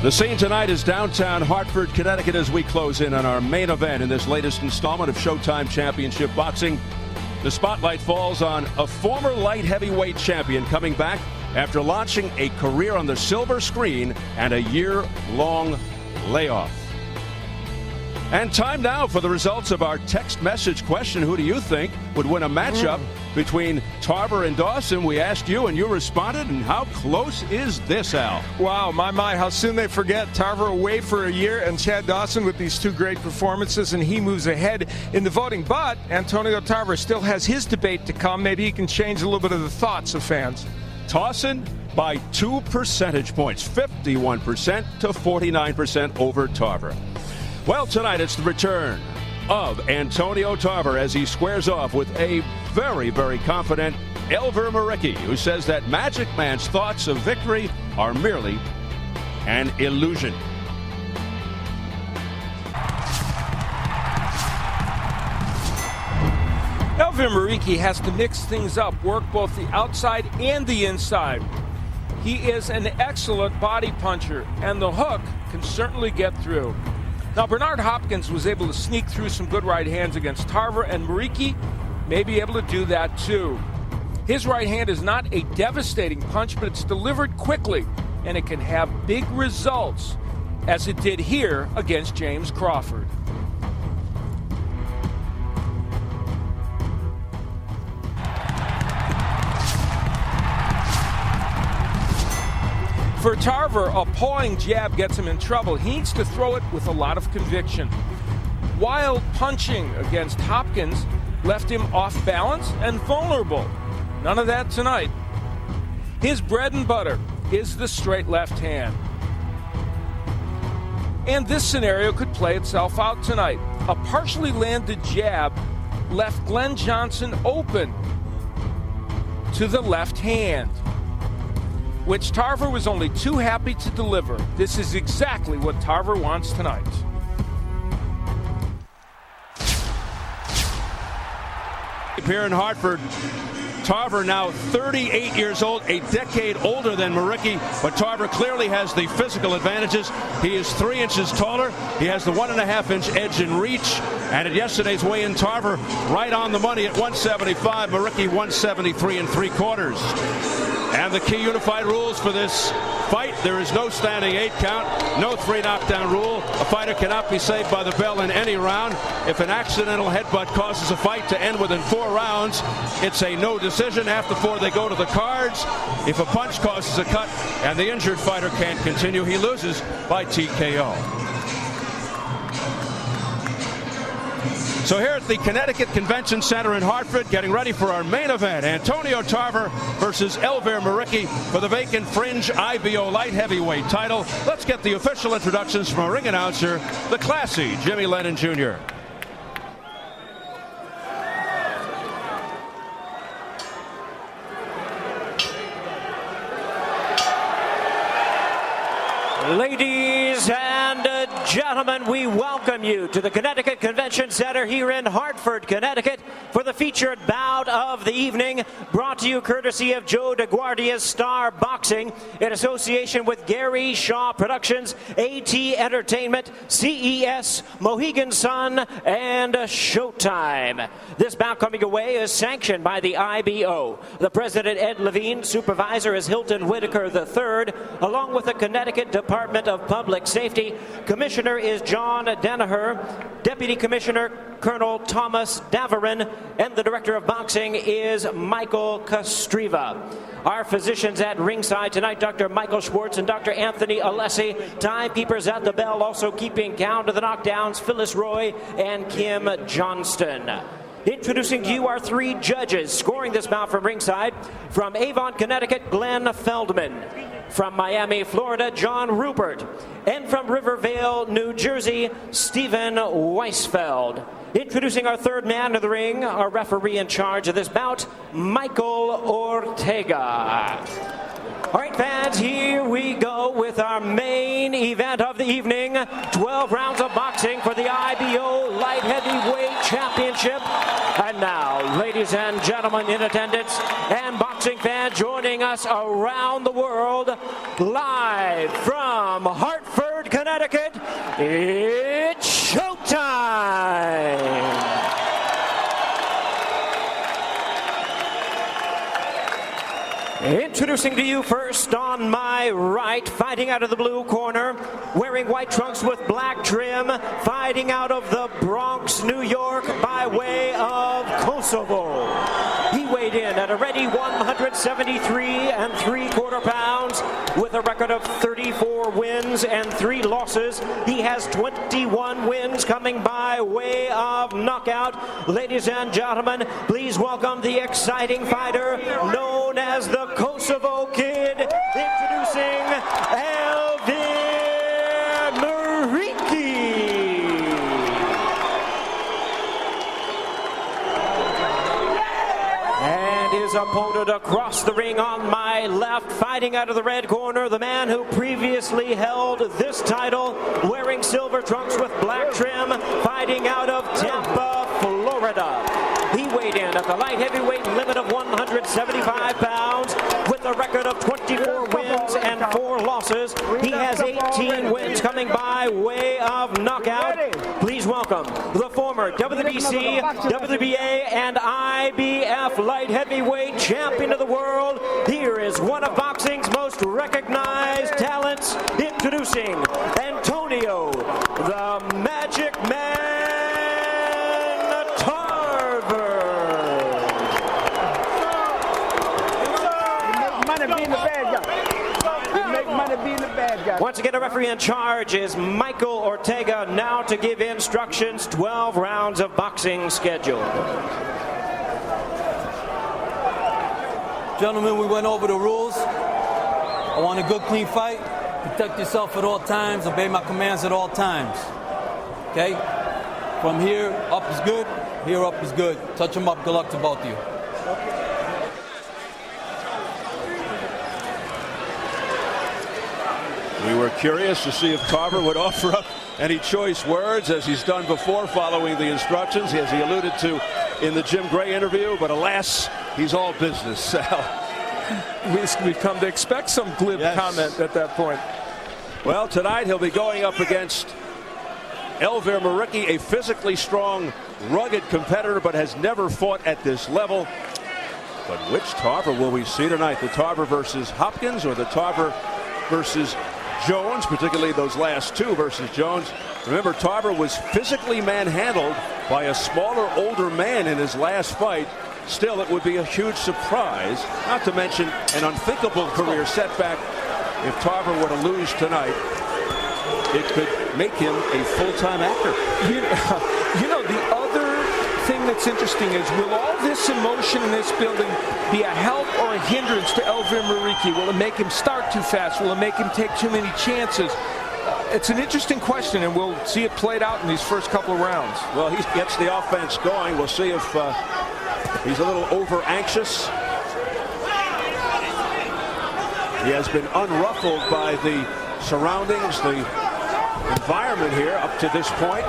The scene tonight is downtown Hartford, Connecticut, as we close in on our main event in this latest installment of Showtime Championship Boxing. The spotlight falls on a former light heavyweight champion coming back after launching a career on the silver screen and a year-long layoff. And time now for the results of our text message question. Who do you think would win a matchup between Tarver and Dawson? We asked you and you responded. And how close is this, Al? Wow, my, how soon they forget. Tarver away for a year and Chad Dawson with these two great performances, and he moves ahead in the voting. But Antonio Tarver still has his debate to come. Maybe he can change a little bit of the thoughts of fans. Dawson by 2 percentage points, 51% to 49% over Tarver. Well, tonight it's the return of Antonio Tarver as he squares off with a very, very confident Elvir Muriqi, who says that Magic Man's thoughts of victory are merely an illusion. Elvir Muriqi has to mix things up, work both the outside and the inside. He is an excellent body puncher, and the hook can certainly get through. Now, Bernard Hopkins was able to sneak through some good right hands against Tarver, and Muriqi may be able to do that too. His right hand is not a devastating punch, but it's delivered quickly, and it can have big results, as it did here against James Crawford. For Tarver, a pawing jab gets him in trouble. He needs to throw it with a lot of conviction. Wild punching against Hopkins left him off balance and vulnerable. None of that tonight. His bread and butter is the straight left hand. And this scenario could play itself out tonight. A partially landed jab left Glenn Johnson open to the left hand, which Tarver was only too happy to deliver. This is exactly what Tarver wants tonight. Here in Hartford, Tarver now 38 years old, a decade older than Muriqi, but Tarver clearly has the physical advantages. He is 3 inches taller. He has the 1.5-inch edge in reach. And at yesterday's weigh-in, Tarver right on the money at 175, Muriqi 173 3/4. And the key unified rules for this fight: there is no standing 8 count, no 3 knockdown rule. A fighter cannot be saved by the bell in any round. If an accidental headbutt causes a fight to end within 4 rounds, it's a no decision. After 4, they go to the cards. If a punch causes a cut and the injured fighter can't continue, he loses by TKO. So here at the Connecticut Convention Center in Hartford, getting ready for our main event, Antonio Tarver versus Elvir Muriqi for the vacant Fringe IBO light heavyweight title. Let's get the official introductions from our ring announcer, the classy Jimmy Lennon Jr. Ladies and gentlemen, we welcome you to the Connecticut Convention Center here in Hartford, Connecticut, for the featured bout of the evening, brought to you courtesy of Joe DeGuardia's Star Boxing, in association with Gary Shaw Productions, AT Entertainment, CES, Mohegan Sun, and Showtime. This bout coming away is sanctioned by the IBO. The president, Ed Levine, supervisor is Hilton Whitaker III, along with the Connecticut Department of Public Safety. Commissioner is John Danaher, Deputy Commissioner Colonel Thomas Daverin, and the Director of Boxing is Michael Kostriva. Our physicians at ringside tonight, Dr. Michael Schwartz and Dr. Anthony Alessi. Timekeepers at the bell, also keeping count of the knockdowns, Phyllis Roy and Kim Johnston. Introducing to you our 3 judges scoring this bout from ringside. From Avon, Connecticut, Glenn Feldman. From Miami, Florida, John Rupert. And from Rivervale, New Jersey, Stephen Weisfeld. Introducing our 3rd man of the ring, our referee in charge of this bout, Michael Ortega. All right, fans, here we go with our main event of the evening. 12 rounds of boxing for the IBO Light Heavyweight Championship. And now, ladies and gentlemen in attendance and boxing fans joining us around the world, live from Hartford, It's showtime! Introducing to you first on my right, fighting out of the blue corner, wearing white trunks with black trim, fighting out of the Bronx, New York, by way of Kosovo. He weighed in at a ready 173 3/4 pounds with a record of 34 wins and 3 losses. He has 21 wins coming by way of knockout. Ladies and gentlemen, please welcome the exciting fighter known as the Kosovo Kid, introducing Elvir Muriqi. And his opponent across the ring on my left, fighting out of the red corner, the man who previously held this title, wearing silver trunks with black trim, fighting out of Tampa, Florida. He weighed in at the light heavyweight limit of 175 pounds with a record of 24 wins and 4 losses. He has 18 wins coming by way of knockout. Please welcome the former WBC, WBA, and IBF light heavyweight champion of the world. Here is one of boxing's most recognized talents, introducing Antonio, the Magic Man. Once again, a referee in charge is Michael Ortega, now to give instructions. 12 rounds of boxing scheduled. Gentlemen, we went over the rules. I want a good, clean fight. Protect yourself at all times. Obey my commands at all times. Okay? From here, up is good. Here, up is good. Touch them up. Good luck to both of you. We were curious to see if Tarver would offer up any choice words, as he's done before following the instructions, as he alluded to in the Jim Gray interview, but alas, he's all business, Sal. We've come to expect some glib comment at that point. Well, tonight he'll be going up against Elvir Muriqi, a physically strong, rugged competitor, but has never fought at this level. But which Tarver will we see tonight? The Tarver versus Hopkins or the Tarver versus Jones, particularly those last two versus Jones? Remember, Tarver was physically manhandled by a smaller, older man in his last fight. Still, it would be a huge surprise, not to mention an unthinkable career setback. If Tarver were to lose tonight, it could make him a full-time actor. You know, the other thing that's interesting is, will all this emotion in this building be a help or a hindrance to Elvir Muriqi? Will it make him start too fast? Will it make him take too many chances? It's an interesting question, and we'll see it played out in these first couple of rounds. Well, he gets the offense going. We'll see if he's a little over-anxious. He has been unruffled by the surroundings, the environment here up to this point.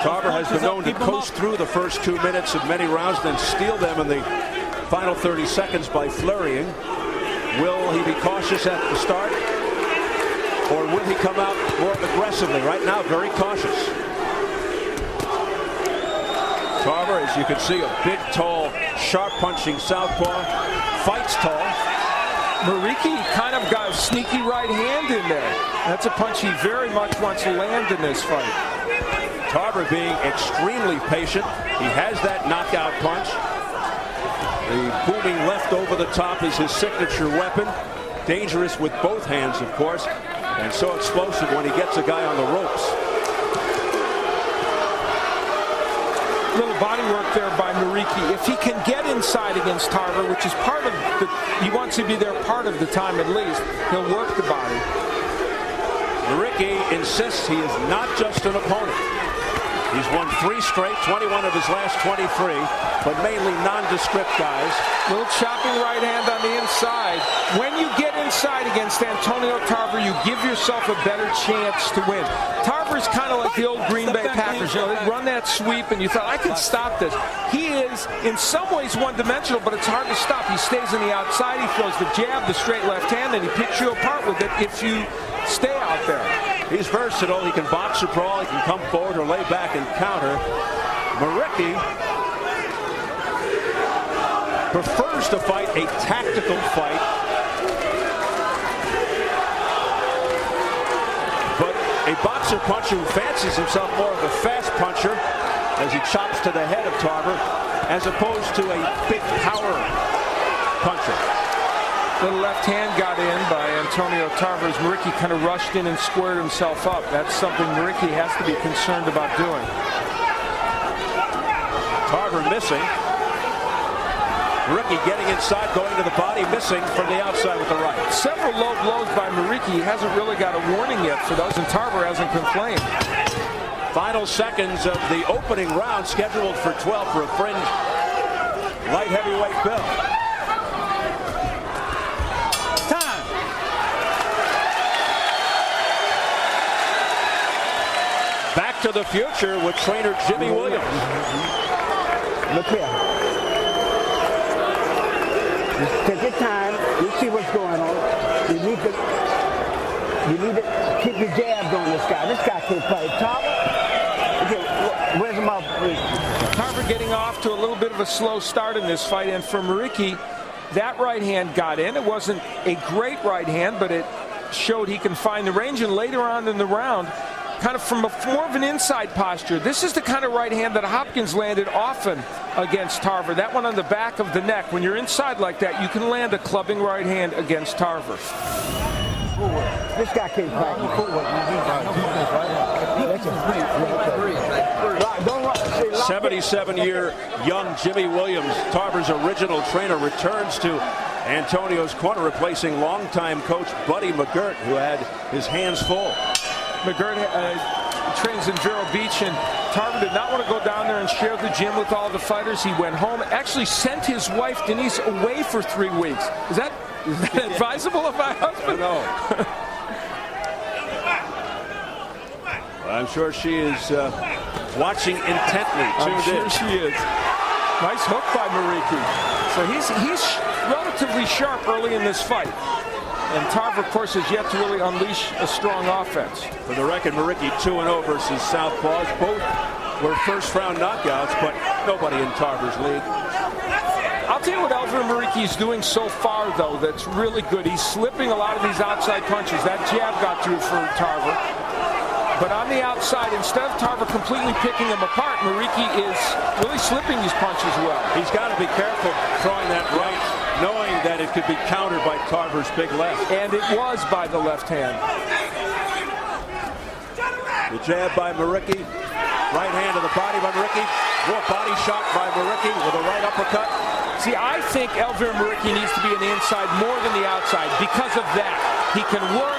Tarver has been known to coast through the first 2 minutes of many rounds, then steal them in the final 30 seconds by flurrying. Will he be cautious at the start, or will he come out more aggressively? Right now, very cautious. Tarver, as you can see, a big, tall, sharp-punching southpaw, fights tall. Muriqi kind of got a sneaky right hand in there. That's a punch he very much wants to land in this fight. Tarver being extremely patient. He has that knockout punch. The booming left over the top is his signature weapon. Dangerous with both hands, of course, and so explosive when he gets a guy on the ropes. Little body work there by Muriqi. If he can get inside against Tarver, which is part of the, he wants to be there part of the time at least, he'll work the body. Muriqi insists he is not just an opponent. He's won 3 straight, 21 of his last 23, but mainly nondescript guys. Little chopping right hand on the inside. When you get inside against Antonio Tarver, you give yourself a better chance to win. Tarver's kind of like the old Green Bay Packers. You know, they run that sweep, and you thought, I can stop this. He is, in some ways, one-dimensional, but it's hard to stop. He stays on the outside. He throws the jab, the straight left hand, and he picks you apart with it if you stay out there. He's versatile. He can box or brawl. He can come forward or lay back and counter. Muriqi prefers to fight a tactical fight. But a boxer puncher who fancies himself more of a fast puncher as he chops to the head of Tarver, as opposed to a big power puncher. The left hand got in by Antonio Tarver as Muriqi kind of rushed in and squared himself up. That's something Muriqi has to be concerned about doing. Tarver missing. Muriqi getting inside, going to the body, missing from the outside with the right. Several low blows by Muriqi. He hasn't really got a warning yet for those, and Tarver hasn't complained. Final seconds of the opening round, scheduled for 12 for a fringe light heavyweight belt. Time. Back to the future with trainer Jimmy Williams. Look here. Just take your time. You see what's going on. You need to keep your jabs on this guy. This guy can't fight. Tarver. Okay, where's the mouth? Tarver getting off to a little bit of a slow start in this fight, and for Muriqi, that right hand got in. It wasn't a great right hand, but it showed he can find the range, and later on in the round, kind of from more of an inside posture. This is the kind of right hand that Hopkins landed often against Tarver. That one on the back of the neck. When you're inside like that, you can land a clubbing right hand against Tarver. This guy can't fight. 77-year young Jimmy Williams, Tarver's original trainer, returns to Antonio's corner, replacing longtime coach Buddy McGirt, who had his hands full. McGirt trains in Vero Beach, and Tarver did not want to go down there and share the gym with all the fighters. He went home, actually sent his wife Denise away for 3 weeks. Is that advisable of my husband? No. I'm sure she is watching intently. I'm sure she is. Nice hook by Muriqi. So he's relatively sharp early in this fight. And Tarver, of course, has yet to really unleash a strong offense. For the record, Muriqi 2-0 versus Southpaws. Both were first-round knockouts, but nobody in Tarver's league. I'll tell you what Elvir Muriqi is doing so far, though, that's really good. He's slipping a lot of these outside punches. That jab got through for Tarver. But on the outside, instead of Tarver completely picking him apart, Muriqi is really slipping these punches well. He's got to be careful throwing that right, knowing that it could be countered by Tarver's big left. And it was by the left hand. The jab by Muriqi. Right hand to the body by Muriqi. More body shot by Muriqi with a right uppercut. See, I think Elvir Muriqi needs to be on the inside more than the outside because of that. He can work.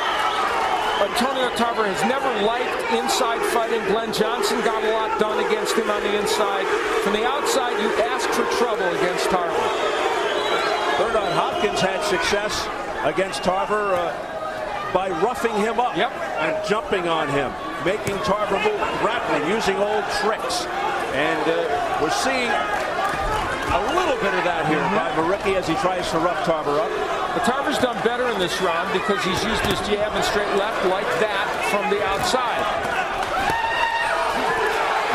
Antonio Tarver has never liked inside fighting. Glenn Johnson got a lot done against him on the inside. From the outside, you ask for trouble against Tarver. Bernard Hopkins had success against Tarver by roughing him up and jumping on him, making Tarver move rapidly, using old tricks. And we're seeing a little bit of that here by Muriqi as he tries to rough Tarver up. But Tarver's done better in this round because he's used his jab and straight left like that from the outside.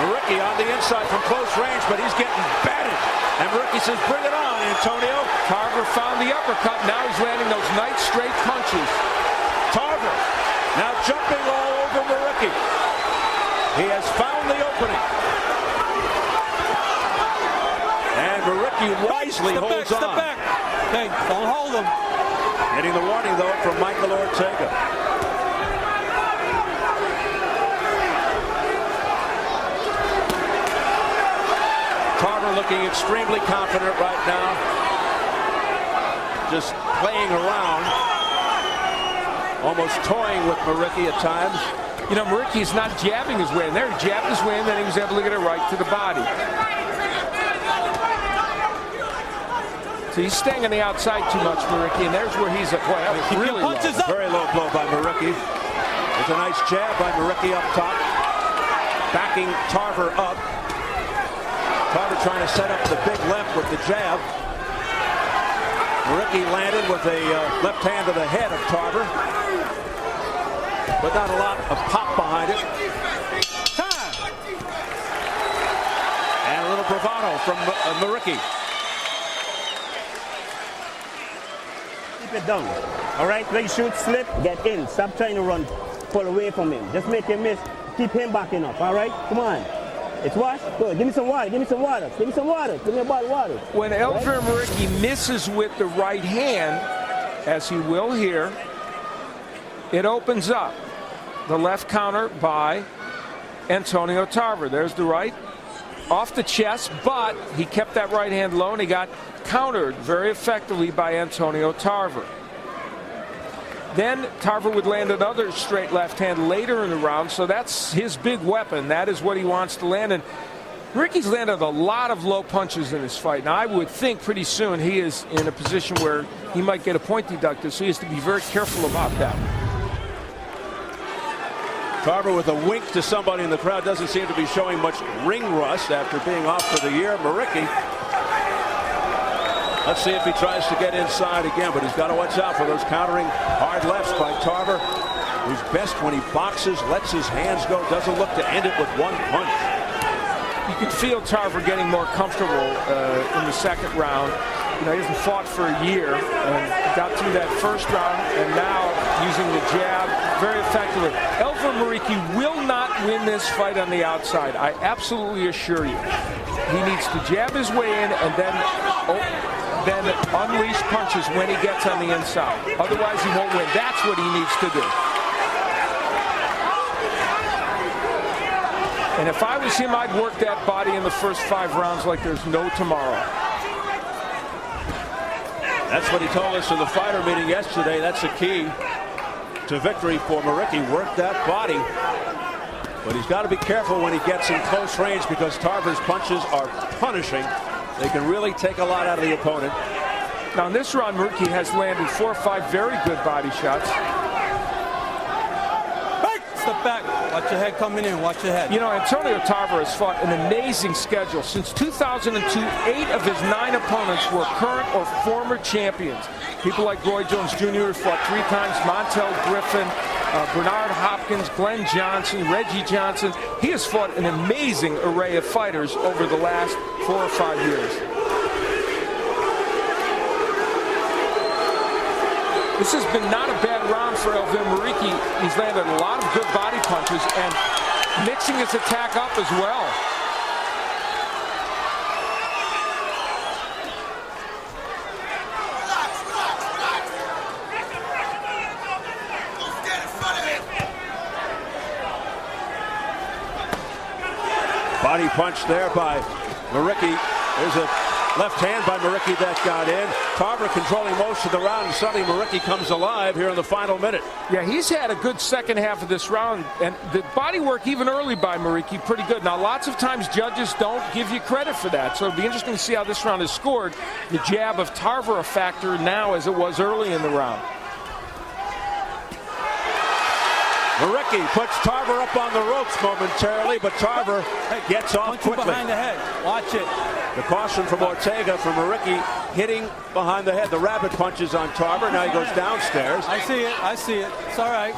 Muriqi on the inside from close range, but he's getting batted. And Muriqi says, bring it on, Antonio. Tarver found the uppercut. Now he's landing those nice straight punches. Tarver now jumping all over Muriqi. He has found the opening. And Muriqi wisely holds on. Step back. Hey, don't hold him. Getting the warning, though, from Michael Ortega. Tarver looking extremely confident right now. Just playing around. Almost toying with Muriqi at times. You know, Muriqi's not jabbing his way in there. He jabbed his way in, then he was able to get it right to the body. So he's staying on the outside too much, Muriqi, and there's where he's at. Boy, that was really low. Very low blow by Muriqi. There's a nice jab by Muriqi up top. Backing Tarver up. Tarver trying to set up the big left with the jab. Muriqi landed with a left hand to the head of Tarver. but not a lot of pop behind it. Time. And a little bravado from Muriqi. Keep it down. All right, when you shoot, slip, get in. Stop trying to run, pull away from him. Just make him miss. Keep him backing up. All right, come on. It's wash. Good. Give me some water. Give me some water. Give me some water. Give me a bottle of water. When Elvir Muriqi misses with the right hand, as he will here, it opens up the left counter by Antonio Tarver. There's the right off the chest, but he kept that right hand low and he got countered very effectively by Antonio Tarver. Then Tarver would land another straight left hand later in the round, so that's his big weapon. That is what he wants to land. And Muriqi's landed a lot of low punches in this fight. Now, I would think pretty soon he is in a position where he might get a point deducted, so he has to be very careful about that. Tarver with a wink to somebody in the crowd. Doesn't seem to be showing much ring rust after being off for the year. Muriqi, let's see if he tries to get inside again, but he's got to watch out for those countering hard lefts by Tarver, who's best when he boxes, lets his hands go, doesn't look to end it with one punch. You can feel Tarver getting more comfortable in the second round. You know, he hasn't fought for a year and got through that first round, and now using the jab very effectively. Elvir Muriqi will not win this fight on the outside. I absolutely assure you. He needs to jab his way in and then unleash punches when he gets on the inside. Otherwise, he won't win. That's what he needs to do. And if I was him, I'd work that body in the first 5 rounds like there's no tomorrow. That's what he told us in the fighter meeting yesterday. That's the key to victory for Muriqi. Work that body. But he's got to be careful when he gets in close range because Tarver's punches are punishing. They can really take a lot out of the opponent. Now in this round, Muriqi has landed 4 or 5 very good body shots. Step back. Watch your head coming in. Watch your head. You know, Antonio Tarver has fought an amazing schedule. Since 2002, 8 of his 9 opponents were current or former champions. People like Roy Jones Jr. fought 3 times, Montel Griffin, Bernard Hopkins, Glenn Johnson, Reggie Johnson. He has fought an amazing array of fighters over the last 4 or 5 years. This has been not a bad round for Elvir Muriqi. He's landed a lot of good body punches and mixing his attack up as well. Body punch there by Muriqi. There's a left hand by Muriqi that got in. Tarver controlling most of the round, and suddenly Muriqi comes alive here in the final minute. Yeah, he's had a good second half of this round, and the body work even early by Muriqi, pretty good. Now, lots of times judges don't give you credit for that, so it'll be interesting to see how this round is scored. The jab of Tarver a factor now as it was early in the round. Muriqi puts Tarver up on the ropes momentarily, but Tarver gets off quickly. Behind the head. Watch it. The caution from Ortega for Muriqi hitting behind the head. The rabbit punches on Tarver. Now he goes downstairs. I see it. I see it. It's all right.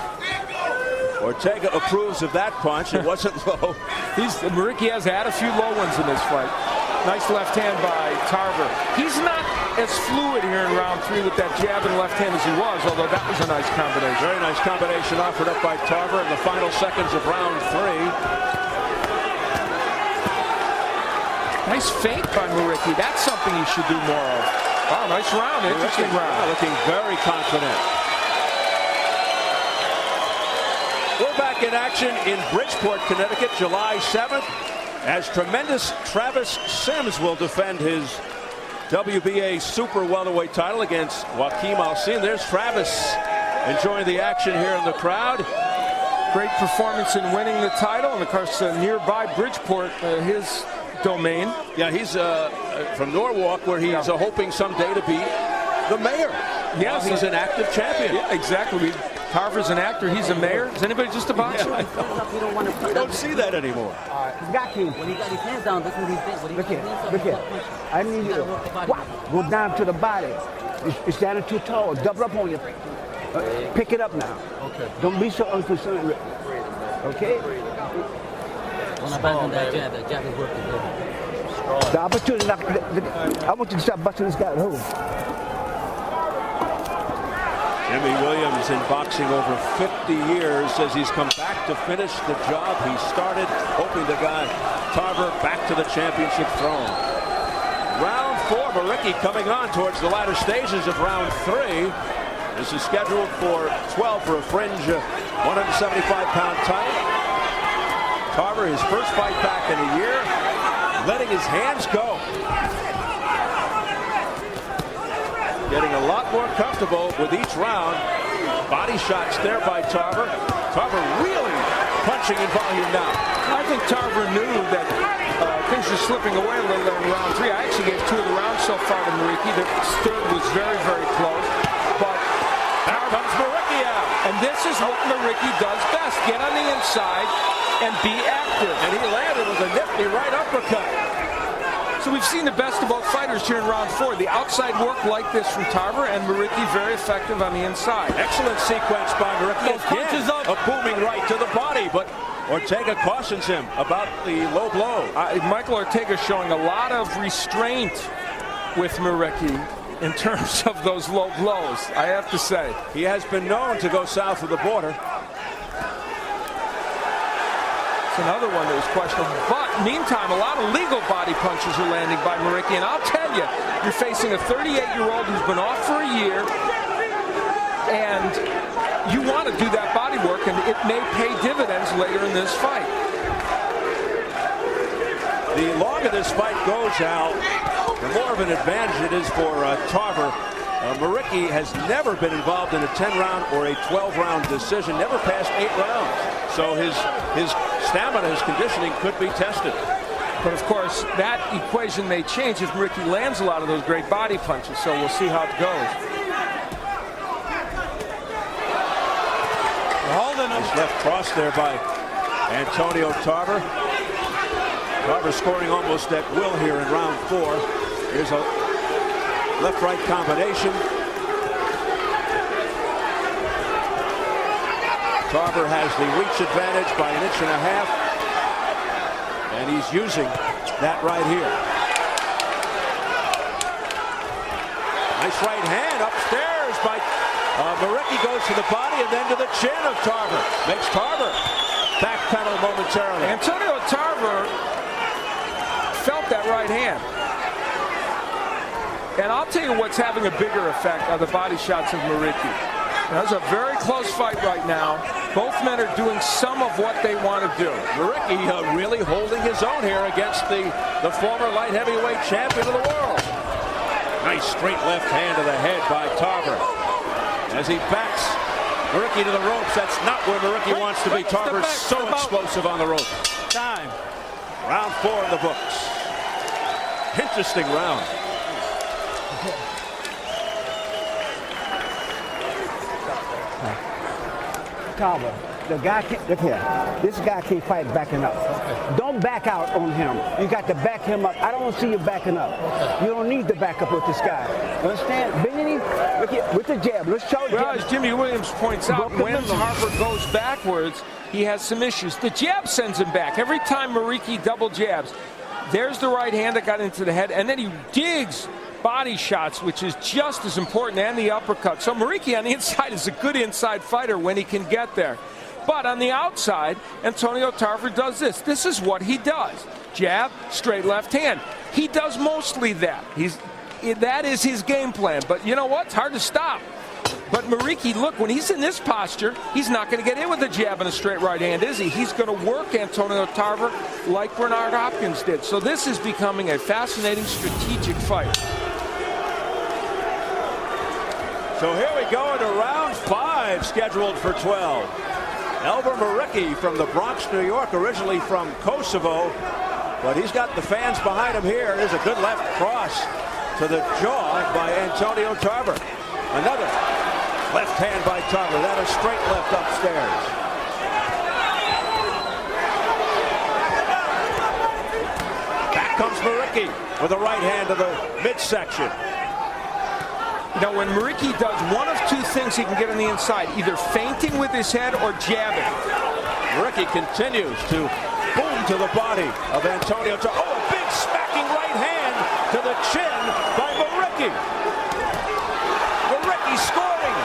Ortega approves of that punch. It wasn't low. Muriqi has had a few low ones in this fight. Nice left hand by Tarver. He's not as fluid here in round 3 with that jab and left hand as he was, although that was a nice combination. Very nice combination offered up by Tarver in the final seconds of round 3. Nice feint by Muriqi. That's something he should do more of. Wow, nice round. Interesting round. Looking very confident. We're back in action in Bridgeport, Connecticut, July 7th, as tremendous Travis Sims will defend his WBA super welterweight title against Joaquim Alcin. There's Travis enjoying the action here in the crowd. Great performance in winning the title, and of course nearby Bridgeport, his domain. Yeah, he's from Norwalk, where he's hoping someday to be the mayor. Yes, he's an active champion. Yeah, exactly. Tarver's an actor. He's a mayor. Is anybody just a boxer? Yeah, I don't see that anymore. He's got to. When he got his hands down, that's when he thinks. Look here. Look here. I need you to go down to the body. You're standing too tall. Double up on your. Pick it up now. Okay. Don't be so unconcerned. Okay? When I abandon that jab is working good. The opportunity, I want you to stop busting this guy. Hold. Jimmy Williams in boxing over 50 years says he's come back to finish the job he started, hoping to guide Tarver back to the championship throne. Round 4, Muriqi coming on towards the latter stages of round 3. This is scheduled for 12 for a fringe 175-pound title. Tarver, his first fight back in a year, letting his hands go. Getting a lot more comfortable with each round. Body shots there by Tarver. Tarver really punching in volume now. I think Tarver knew that things are slipping away a little in round 3. I actually gave 2 of the rounds so far to Muriqi. The third was very, very close. But There comes Muriqi out. And this is what Muriqi does best. Get on the inside and be active. And he landed with a nifty right uppercut. So we've seen the best of both fighters here in round 4. The outside work like this from Tarver, and Muriqi very effective on the inside. Excellent sequence by Muriqi. Those punches up. A booming right to the body, but Ortega cautions him about the low blow. Michael Ortega showing a lot of restraint with Muriqi in terms of those low blows, I have to say. He has been known to go south of the border. It's another one that was questionable. But meantime, a lot of legal body punches are landing by Muriqi. And I'll tell you, you're facing a 38-year-old who's been off for a year. And you want to do that body work, and it may pay dividends later in this fight. The longer this fight goes, Al, the more of an advantage it is for Tarver. Muriqi has never been involved in a 10-round or a 12-round decision, never passed 8 rounds. So his stamina, his conditioning could be tested. But of course, that equation may change if Muriqi lands a lot of those great body punches. So we'll see how it goes. Holding him. Nice left cross there by Antonio Tarver. Tarver scoring almost at will here in round 4. Here's a left-right combination. Tarver has the reach advantage by 1.5 inches. And he's using that right here. Nice right hand upstairs by Muriqi, goes to the body and then to the chin of Tarver. Makes Tarver backpedal momentarily. Antonio Tarver felt that right hand. And I'll tell you what's having a bigger effect are the body shots of Muriqi. That's a very close fight right now. Both men are doing some of what they want to do. Muriqi really holding his own here against the former light heavyweight champion of the world. Nice straight left hand to the head by Tarver. As he backs Muriqi to the ropes, that's not where Muriqi wants to be. Tarver's so explosive on the ropes. Time. Round 4 in the books. Interesting round. Tarver, the guy can't, look here, this guy can't fight backing up. Don't back out on him. You got to back him up. I don't see you backing up. You don't need to back up with this guy. You understand? Bending him, look here, with the jab. Let's show well, as Jimmy Williams points out, when Hartford goes backwards, he has some issues. The jab sends him back. Every time Muriqi double jabs, there's the right hand that got into the head, and then he digs body shots, which is just as important, and the uppercut. So Muriqi on the inside is a good inside fighter when he can get there. But on the outside, Antonio Tarver does this. This is what he does. Jab, straight left hand. He does mostly that. That is his game plan. But you know what? It's hard to stop. But Muriqi, look, when he's in this posture, he's not going to get in with a jab and a straight right hand, is he? He's going to work Antonio Tarver like Bernard Hopkins did. So this is becoming a fascinating strategic fight. So here we go into round 5, scheduled for 12. Elvir Muriqi from the Bronx, New York, originally from Kosovo, but he's got the fans behind him here. There's a good left cross to the jaw by Antonio Tarver. Another left hand by Tarver. That is straight left upstairs. Back comes Muriqi with a right hand to the midsection. You know, when Muriqi does one of two things, he can get on the inside, either feinting with his head or jabbing. Muriqi continues to boom to the body of Antonio Tarver. Oh, a big smacking right hand to the chin by Muriqi. Muriqi scoring.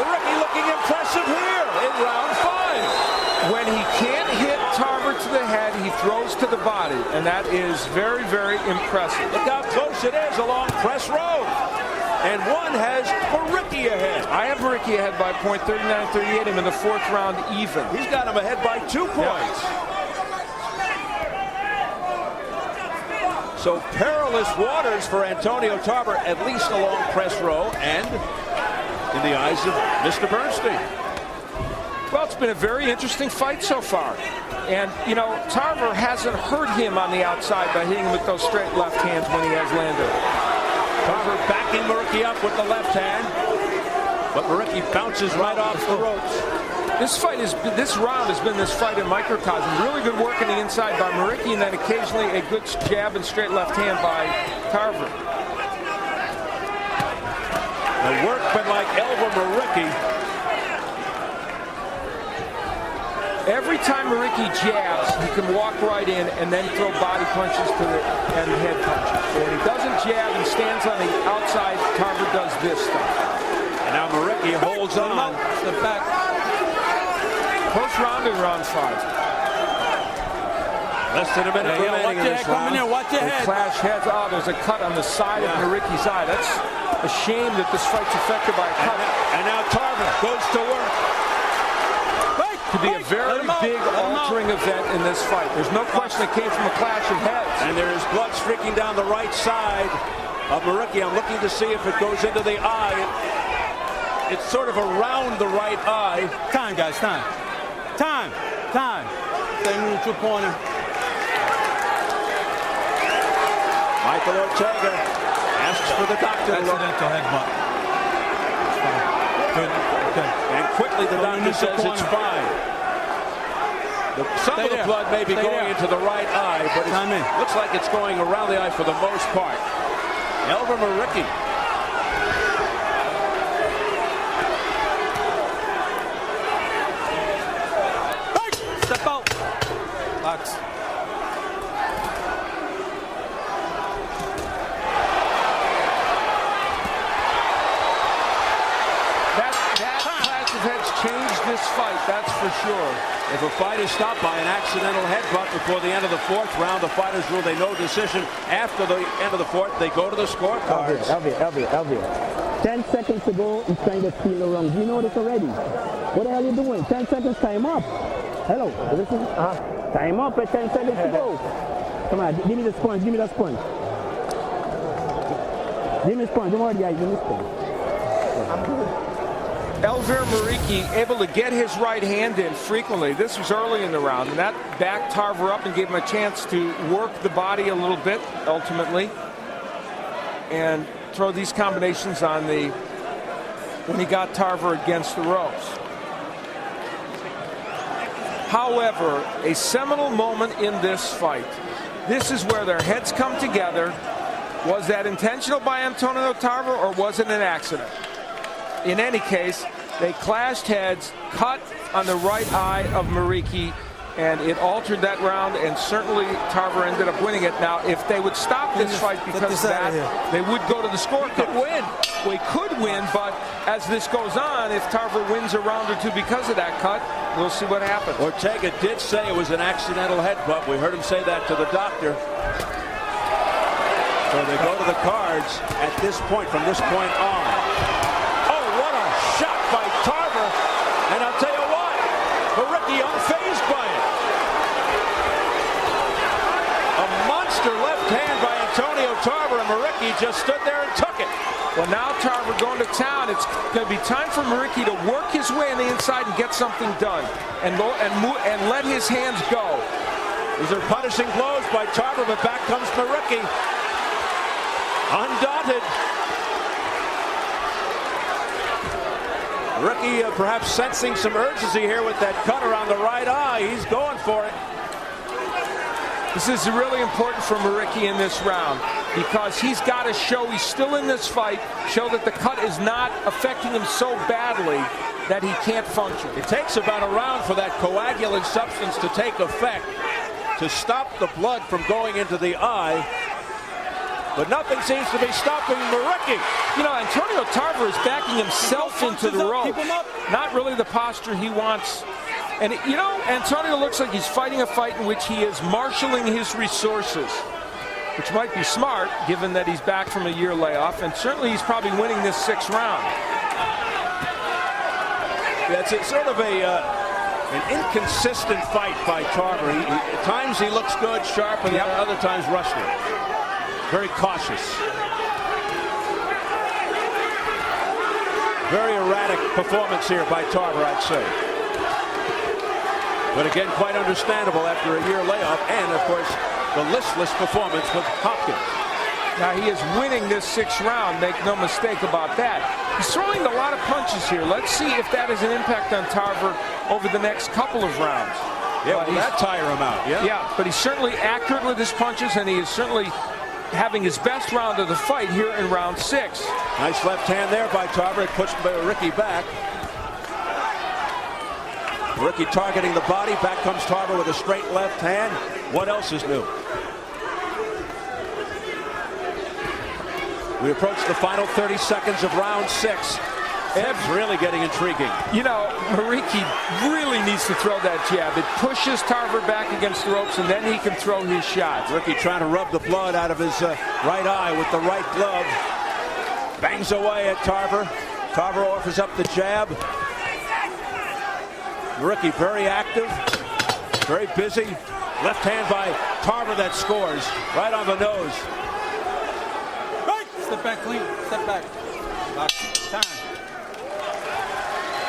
Muriqi looking impressive here in round 5. When he can't hit Tarver to the head, he throws to the body, and that is very, very impressive. Look how close it is along Press Road. And one has Muriqi ahead. I have Muriqi ahead by point 39-38. Him in the 4th round even. He's got him ahead by 2 points. So perilous waters for Antonio Tarver, at least along Press Row and in the eyes of Mr. Bernstein. Well, it's been a very interesting fight so far. And, you know, Tarver hasn't hurt him on the outside by hitting him with those straight left hands when he has landed. Tarver backing Muriqi up with the left hand, but Muriqi bounces right off the ropes. This round has been this fight in microcosm. Really good work on the inside by Muriqi, and then occasionally a good jab and straight left hand by Tarver. The workman like Elvir Muriqi. Every time Muriqi jabs, he can walk right in and then throw body punches to the and head punches. So when he doesn't jab and stands on the outside, Tarver does this stuff. And now Muriqi holds on. Step back. First round in round 5. Less than a minute remaining in this round. Watch your head. Clash heads. Oh, there's a cut on the side of Muriqi's eye. That's a shame that this fight's affected by a cut. And now Tarver goes to work. Could be a very big altering event in this fight. There's no question it came from a clash of heads. And there is blood streaking down the right side of Muriqi. I'm looking to see if it goes into the eye. It's sort of around the right eye. Time, guys, time. Time. Stay neutral corner. Michael Ortega asks for the doctor to look. Accidental headbutt. Good. Okay. And quickly the doctor says it's fine. Some of the blood may be going into the right eye, but it looks like it's going around the eye for the most part. Elvir Muriqi. Step out. Box. That clash of heads changed this fight, that's for sure. If a fight is stopped by an accidental headbutt before the end of the 4th round, the fighters rule a no decision. After the end of the 4th, they go to the scorecards. Elvir. 10 seconds to go. He's trying to steal the rounds. You know this already. What the hell are you doing? 10 seconds, time up. Hello. Listen. Time up at 10 seconds to go. Come on, give me the sponge. Give me that sponge. Give me the sponge. Don't worry, guys. Give me the sponge. I'm good. Elvir Muriqi able to get his right hand in frequently. This was early in the round, and that backed Tarver up and gave him a chance to work the body a little bit, ultimately, and throw these combinations on when he got Tarver against the ropes. However, a seminal moment in this fight. This is where their heads come together. Was that intentional by Antonio Tarver, or was it an accident? In any case, they clashed heads, cut on the right eye of Muriqi, and it altered that round, and certainly Tarver ended up winning it. Now, if they would stop this fight because of that, they would go to the scorecard. Win. We could win, but as this goes on, if Tarver wins a round or two because of that cut, we'll see what happens. Ortega did say it was an accidental headbutt. We heard him say that to the doctor. So they go to the cards at this point, from this point on. Shot by Tarver, and I'll tell you what, Muriqi unfazed by it. A monster left hand by Antonio Tarver, and Muriqi just stood there and took it. Well, now Tarver going to town. It's going to be time for Muriqi to work his way on the inside and get something done, and let his hands go. These are punishing blows by Tarver, but back comes Muriqi, undaunted. Muriqi perhaps sensing some urgency here with that cut around the right eye. He's going for it. This is really important for Muriqi in this round. because he's got to show he's still in this fight, show that the cut is not affecting him so badly that he can't function. It takes about a round for that coagulant substance to take effect, to stop the blood from going into the eye. But nothing seems to be stopping Muriqi. You know, Antonio Tarver is backing himself into the rope. Not really the posture he wants. And, you know, Antonio looks like he's fighting a fight in which he is marshaling his resources, which might be smart, given that he's back from a year layoff. And certainly he's probably winning this 6th round. That's sort of an inconsistent fight by Tarver. At times he looks good, sharp, and at other times rusty. Very cautious. Very erratic performance here by Tarver, I'd say. But again, quite understandable after a year layoff, and of course, the listless performance with Hopkins. Now he is winning this 6th round, make no mistake about that. He's throwing a lot of punches here. Let's see if that has an impact on Tarver over the next couple of rounds. Yeah, will that tire him out? Yeah, but he's certainly accurate with his punches, and he is certainly having his best round of the fight here in round 6. Nice left hand there by Tarver. It pushed Muriqi back. Muriqi targeting the body. Back comes Tarver with a straight left hand. What else is new? We approach the final 30 seconds of round 6. It's really getting intriguing. You know, Muriqi really needs to throw that jab. It pushes Tarver back against the ropes, and then he can throw his shots. Muriqi trying to rub the blood out of his right eye with the right glove. Bangs away at Tarver. Tarver offers up the jab. Muriqi very active, very busy. Left hand by Tarver that scores right on the nose. Step back clean. Step back. Time.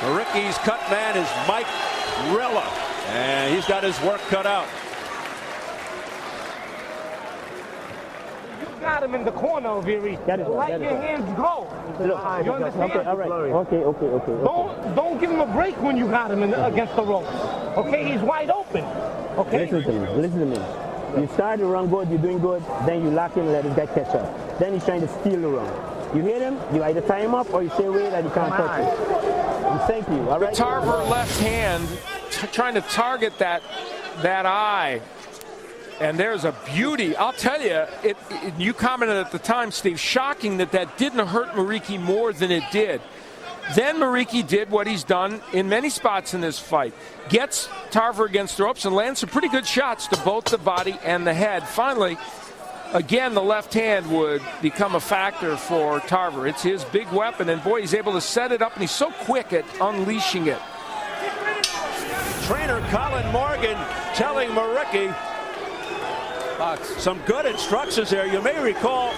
Muriqi's cut man is Mike Rilla, and he's got his work cut out. You got him in the corner, Elvir. Let your hands go. You understand? Okay, all right. Okay. Don't give him a break when you got him against the ropes. Okay, he's wide open. Okay. Listen to me. You start the run good, you're doing good, then you lock in and let this guy catch up. Then he's trying to steal the run. You hit him, you either tie him up or you stay away that he can't touch you. Thank you. All right. The Tarver left hand trying to target that eye. And there's a beauty. I'll tell you, you commented at the time, Steve, shocking that didn't hurt Muriqi more than it did. Then Muriqi did what he's done in many spots in this fight. Gets Tarver against the ropes and lands some pretty good shots to both the body and the head. Finally, again, the left hand would become a factor for Tarver. It's his big weapon, and boy, he's able to set it up, and he's so quick at unleashing it. Trainer Colin Morgan telling Muriqi some good instructions there. You may recall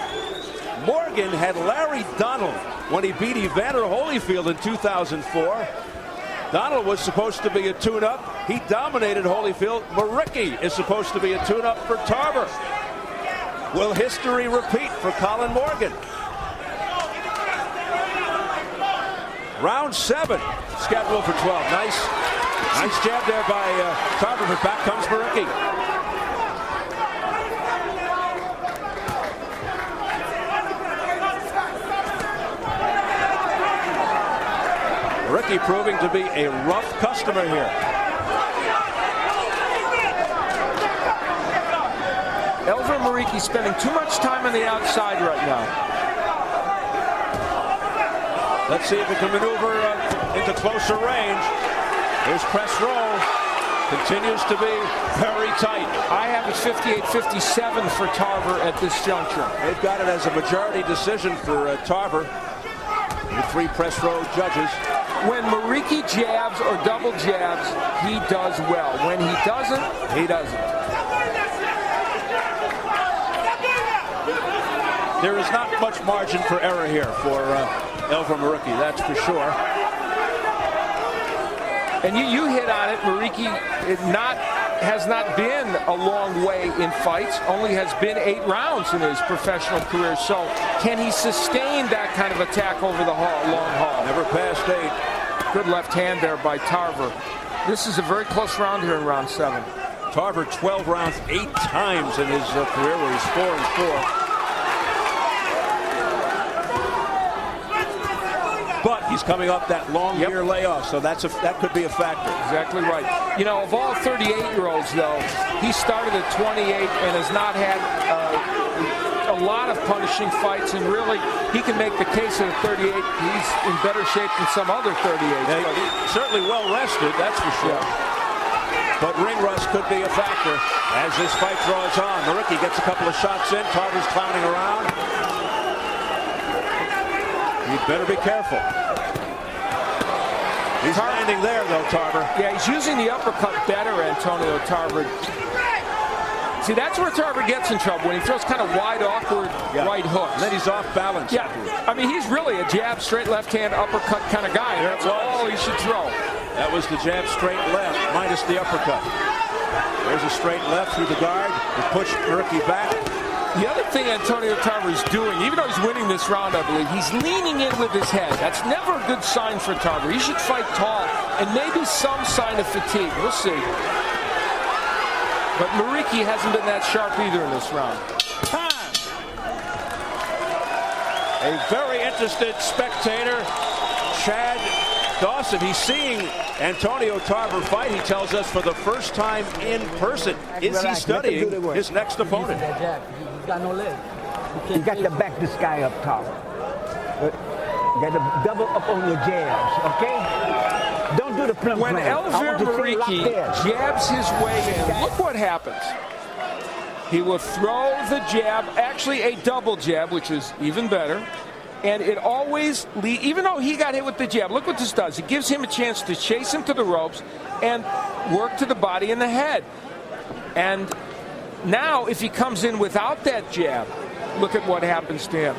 Morgan had Larry Donald when he beat Evander Holyfield in 2004. Donald was supposed to be a tune-up. He dominated Holyfield. Muriqi is supposed to be a tune-up for Tarver. Will history repeat for Colin Morgan? Round 7, scheduled for 12. Nice jab there by Tarver, but back comes Muriqi. Muriqi proving to be a rough customer here. Elvir Muriqi spending too much time on the outside right now. Let's see if he can maneuver into closer range. Here's press roll. Continues to be very tight. I have it 58-57 for Tarver at this juncture. They've got it as a majority decision for Tarver. The 3 press row judges. When Muriqi jabs or double jabs, he does well. When he doesn't, he doesn't. There is not much margin for error here for Elvir Muriqi, that's for sure. And you hit on it. Muriqi has not been a long way in fights, only has been 8 rounds in his professional career. So can he sustain that kind of attack over the long haul? Never passed 8. Good left hand there by Tarver. This is a very close round here in round 7. Tarver 12 rounds 8 times in his career where he's 4-4. Muriqi's coming off that long year layoff, so that could be a factor. Exactly right. You know, of all 38-year-olds, though, he started at 28 and has not had a lot of punishing fights, and really, he can make the case at 38. He's in better shape than some other 38s. Yeah, he's certainly well rested, that's for sure. But ring rust could be a factor as this fight draws on. Muriqi gets a couple of shots in. Tarver's clowning around. You'd better be careful. He's landing there, though, Tarver. Yeah, he's using the uppercut better, Antonio Tarver. See, that's where Tarver gets in trouble, when he throws kind of wide, awkward right hooks. And then he's off balance. Yeah, I mean, he's really a jab, straight left hand, uppercut kind of guy. That's all he should throw. That was the jab, straight left, minus the uppercut. There's a straight left through the guard. He pushed Muriqi back. The other thing Antonio Tarver is doing, even though he's winning this round, I believe, he's leaning in with his head. That's never a good sign for Tarver. He should fight tall, and maybe some sign of fatigue. We'll see. But Muriqi hasn't been that sharp either in this round. Time. A very interested spectator, Chad Dawson. He's seeing Antonio Tarver fight, he tells us, for the first time in person. Is he studying his next opponent? He's got no legs. You got to back this guy up top. You got to double up on your jabs, okay? Don't do the plum When plan. Elvir Muriqi jabs his way in, look what happens. He will throw the jab, actually a double jab, which is even better. And it always, even though he got hit with the jab, look what this does. It gives him a chance to chase him to the ropes and work to the body and the head. And now, if he comes in without that jab, look at what happens to him.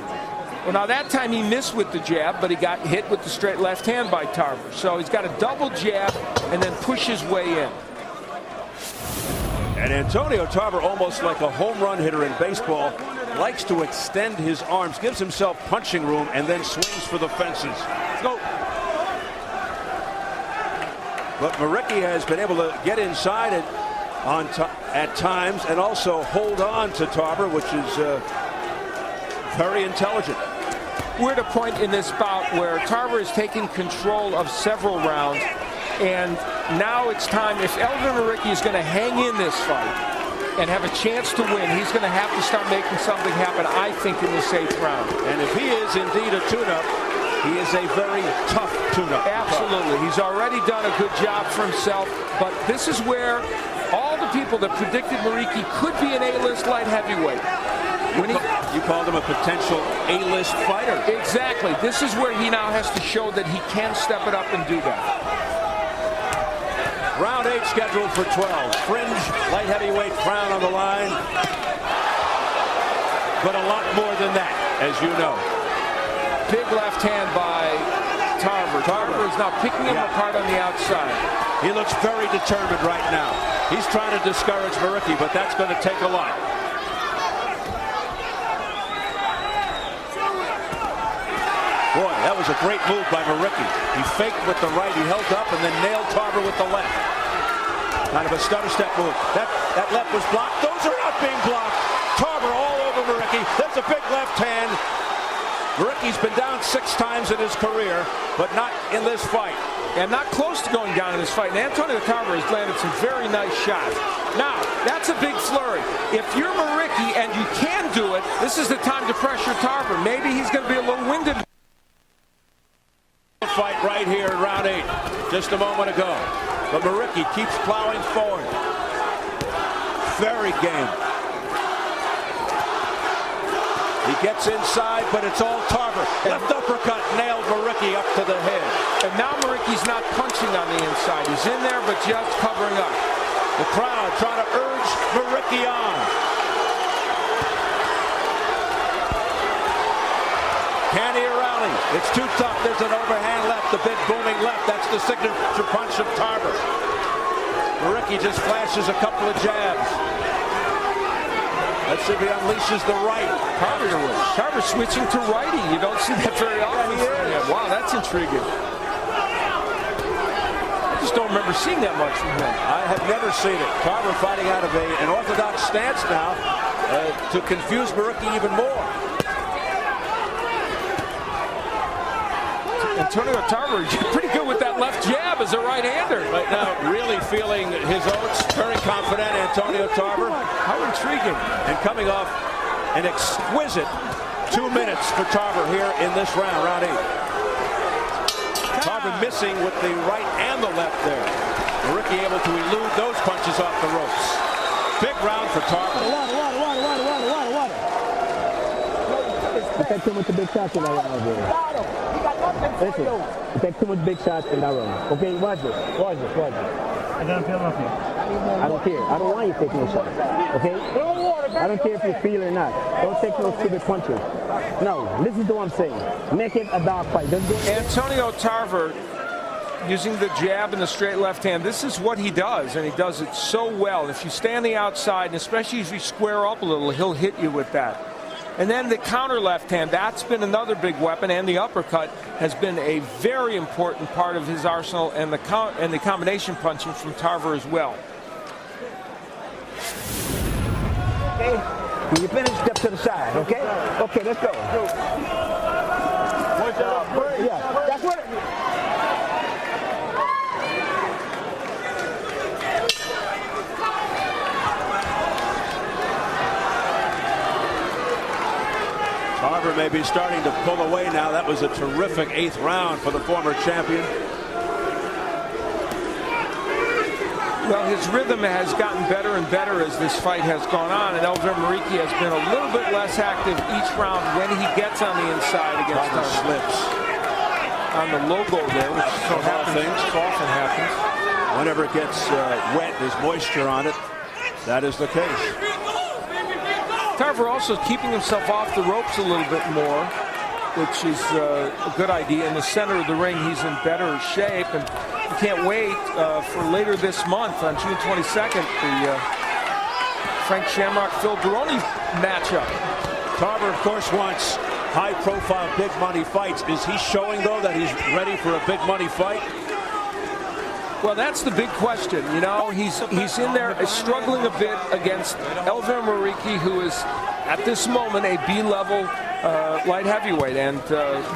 Well, now that time he missed with the jab, but he got hit with the straight left hand by Tarver. So he's got a double jab and then push his way in. And Antonio Tarver, almost like a home run hitter in baseball, likes to extend his arms, gives himself punching room, and then swings for the fences. Go. But Muriqi has been able to get inside at times and also hold on to Tarver, which is very intelligent. We're at a point in this bout where Tarver is taking control of several rounds, and now it's time. If Elvir Muriqi is going to hang in this fight and have a chance to win, he's going to have to start making something happen, I think, in this 8th round. And if he is indeed a tune-up, he is a very tough tune-up. Absolutely. He's already done a good job for himself, but this is where all the people that predicted Muriqi could be an A-list light heavyweight. You called him a potential A-list fighter. Exactly. This is where he now has to show that he can step it up and do that. Round 8 scheduled for 12. Fringe light heavyweight crown on the line. But a lot more than that, as you know. Big left hand by Tarver. Tarver is now picking him apart on the outside. He looks very determined right now. He's trying to discourage Muriqi, but that's going to take a lot. Boy, that was a great move by Muriqi. He faked with the right, he held up, and then nailed Tarver with the left. Kind of a stutter step move. That left was blocked. Those are not being blocked. Tarver all over Muriqi. There's a big left hand. Muriqi's been down 6 times in his career, but not in this fight. And not close to going down in this fight. And Antonio Tarver has landed some very nice shots. Now, that's a big flurry. If you're Muriqi and you can do it, this is the time to pressure Tarver. Maybe he's going to be a little winded. Fight right here in round 8, just a moment ago. But Muriqi keeps plowing forward. Very game. He gets inside, but it's all Tarver. Left uppercut nailed Muriqi up to the head. And now Muriqi's not punching on the inside. He's in there, but just covering up. The crowd trying to urge Muriqi on. Can he rally? It's too tough. There's an overhand left, the big booming left. That's the signature punch of Tarver. Muriqi just flashes a couple of jabs. Let's see if he unleashes the right. Tarver switching to righty. You don't see that very often. Yeah. Wow, that's intriguing. I just don't remember seeing that much from him. I have never seen it. Tarver fighting out of an orthodox stance now to confuse Muriqi even more. Antonio Tarver is pretty good with that left jab as a right-hander. Right now, really feeling his oats. Very confident, Antonio Tarver. How intriguing. And coming off an exquisite 2 minutes for Tarver here in this round, round 8. Tarver missing with the right and the left there. Muriqi able to elude those punches off the ropes. Big round for Tarver. Water. You take too much big shots in that round, dude. Listen, you take too much big shots in that round. Okay, watch this. I don't feel nothing. I don't care. I don't want you to take no shots. Okay? I don't care if you feel or not. Don't take no stupid punches. No, listen to what I'm saying. Make it a dog fight. Antonio Tarver using the jab and the straight left hand. This is what he does, and he does it so well. If you stay on the outside, and especially if you square up a little, he'll hit you with that. And then the counter left hand, that's been another big weapon, and the uppercut has been a very important part of his arsenal, and the combination punching from Tarver as well. Okay, when you finish, step to the side, okay? Okay, let's go. Yeah, that's what Tarver may be starting to pull away now. That was a terrific 8th round for the former champion. Well, his rhythm has gotten better and better as this fight has gone on, and Elvir Muriqi has been a little bit less active each round when he gets on the inside against Tarver slips on the logo there, which so often happens. Whenever it gets wet, there's moisture on it. That is the case. Tarver also keeping himself off the ropes a little bit more, which is a good idea. In the center of the ring, he's in better shape, and you can't wait for later this month on June 22nd, the Frank Shamrock-Phil Baroni matchup. Tarver, of course, wants high-profile, big-money fights. Is he showing, though, that he's ready for a big-money fight? Well, that's the big question. You know, he's in there struggling a bit against Elvir Muriqi, who is at this moment a B-level light heavyweight, and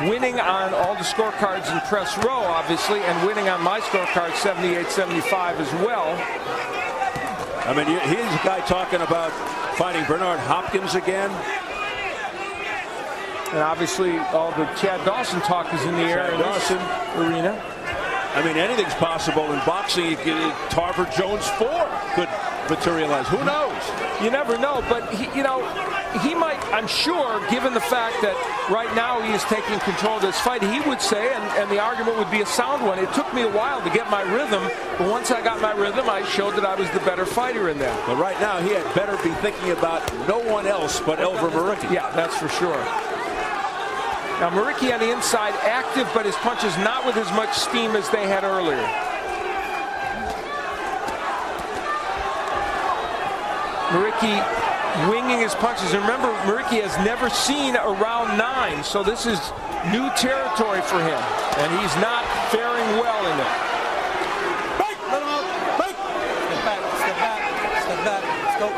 winning on all the scorecards in press row, obviously, and winning on my scorecard 78-75 as well. I mean, he's a guy talking about fighting Bernard Hopkins again. And obviously, all the Chad Dawson talk is in the air in this arena. I mean, anything's possible in boxing. Tarver Jones 4 could materialize. Who knows? You never know, but he might, I'm sure, given the fact that right now he is taking control of this fight, he would say, and the argument would be a sound one, it took me a while to get my rhythm, but once I got my rhythm, I showed that I was the better fighter in that. But right now, he had better be thinking about no one else but Elvir Muriqi. Yeah, that's for sure. Now, Muriqi on the inside, active, but his punches not with as much steam as they had earlier. Muriqi winging his punches. And remember, Muriqi has never seen a round 9, so this is new territory for him, and he's not faring well in it. Break! Let him out! Break! Step back, let's go.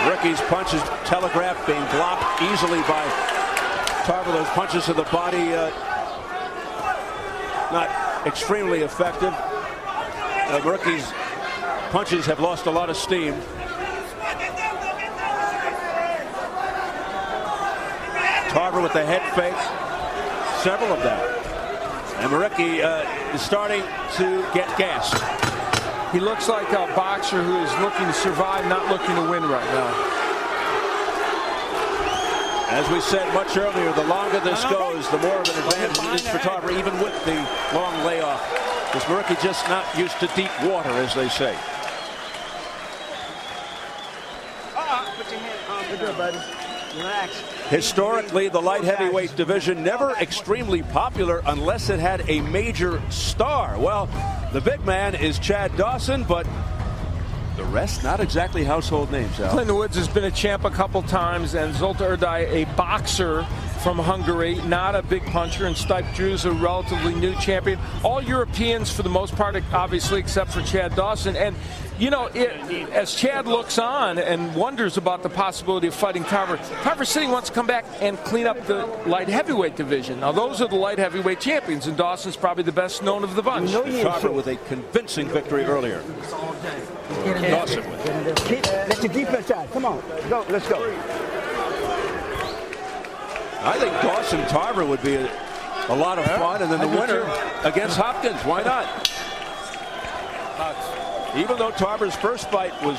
Muriqi's punches telegraphed, being blocked easily by Tarver. Those punches to the body not extremely effective. Muriqi's punches have lost a lot of steam. Tarver with the head fake, several of them. And Muriqi is starting to get gassed. He looks like a boxer who is looking to survive, not looking to win right now. As we said much earlier, the longer this goes, the more of an advantage it is for Tarver, even with the long layoff. Because Muriqi just not used to deep water, as they say. Put your hand on. Good, buddy. Relax. Historically, the light heavyweight division never extremely popular unless it had a major star. Well, the big man is Chad Dawson, but The rest, not exactly household names, Al. Clinton Woods has been a champ a couple times, and Zolta Erdai, a boxer from Hungary, not a big puncher, and Stipe Drew's a relatively new champion. All Europeans for the most part, obviously, except for Chad Dawson. And, you know, as Chad looks on and wonders about the possibility of fighting Tarver, Tarver City wants to come back and clean up the light heavyweight division. Now, those are the light heavyweight champions, and Dawson's probably the best known of the bunch. Tarver with a convincing victory earlier. Dawson. Let your defense out. Come on. Go. Let's go. I think Dawson Tarver would be a lot of fun, and then the winner against Hopkins. Why not? Even though Tarver's first fight was